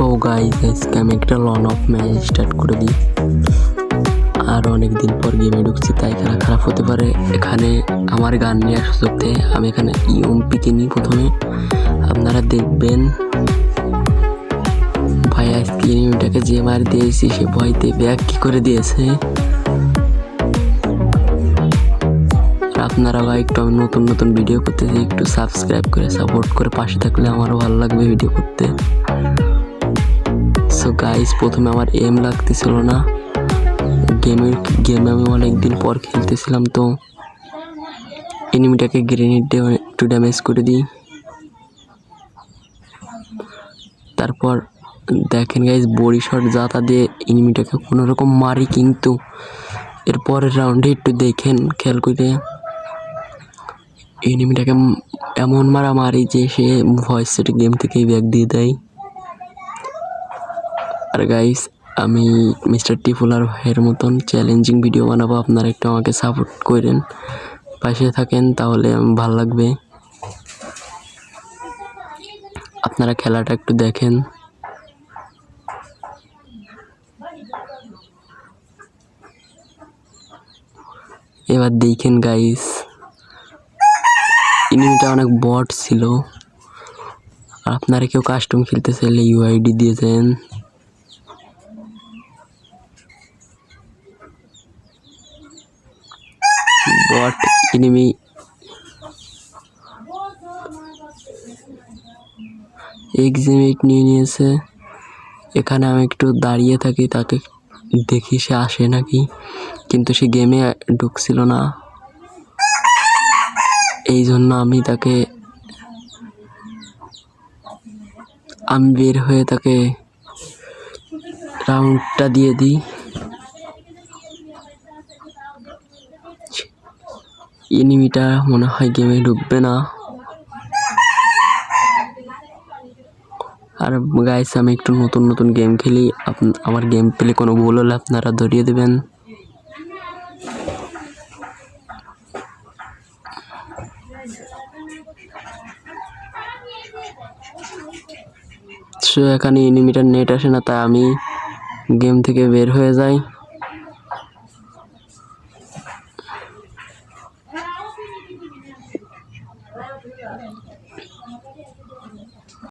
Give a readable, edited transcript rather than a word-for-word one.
So guys আজকে আমি একটা লন অফ ম্যাচ স্টার্ট করে দিই। আর অনেক দিন পর গেমে ঢুকছি, তাই খেলা খারাপ হতে পারে। এখানে আমার গান নিয়ে সুযোগতে আমি এখানে ইউএমপিকে নিই প্রথমে। আপনারা দেখবেন ভাই আজকে ইউনিটাকে যে মার দিয়েছি সে ভয়তে ব্যাক কি করে দিয়েছে। আপনারা ভাই একটু আমি নতুন নতুন ভিডিও করতেছি, একটু সাবস্ক্রাইব করে সাপোর্ট করে পাশে থাকলে আমারও ভালো লাগবে ভিডিও করতে। সো গাইস প্রথমে আমার এম লাগতেছিল না, গেম আমি অনেকদিন পর খেলতেছিলাম, তো এনিমিটাকে গ্রেনেড দিয়ে একটু ড্যামেজ করে দিই। তারপর দেখেন গাইস বডি শট যাতা দিয়ে এনিমিটাকে কোনোরকম মারি, কিন্তু এরপরের রাউন্ডে একটু দেখেন খেয়াল করে এনিমিটাকে এমন মারি যে সে ভয়েস সেট গেম থেকেই ব্যাক দিয়ে দেয়। আর গাইস আমি মিস্টার টিফুলার ভাইয়ের মতন চ্যালেঞ্জিং ভিডিও বানাবো, আপনারা একটু আমাকে সাপোর্ট করেন, পাশে থাকেন, তাহলে আমি ভালো লাগবে। আপনারা খেলাটা একটু দেখেন। এবার দেখেন গাইস এনিমিটা অনেক বট ছিল। আর আপনারা কেউ কাস্টম খেলতে চাইলে ইউআইডি দিয়ে দেন। বট এনিমি এক্সিমিট নিয়ে নিয়েছে। এখানে আমি একটু দাঁড়িয়ে থাকি, তাকে দেখি সে আসে নাকি, কিন্তু সে গেমে ঢুকছিল না, এই জন্য আমি বের হয়ে তাকে রাউন্ডটা দিয়ে দিই। এনিমিটা মনে হয় গেমে ঢুকবে না। আর গাইস আমি একটু নতুন নতুন গেম খেলি, আমার গেম প্লে কোনো ভুল হলে আপনারা ধরিয়ে দেবেন। সো এখানে এনিমিটার নেট আসে না, তাই আমি গেম থেকে বের হয়ে যাই।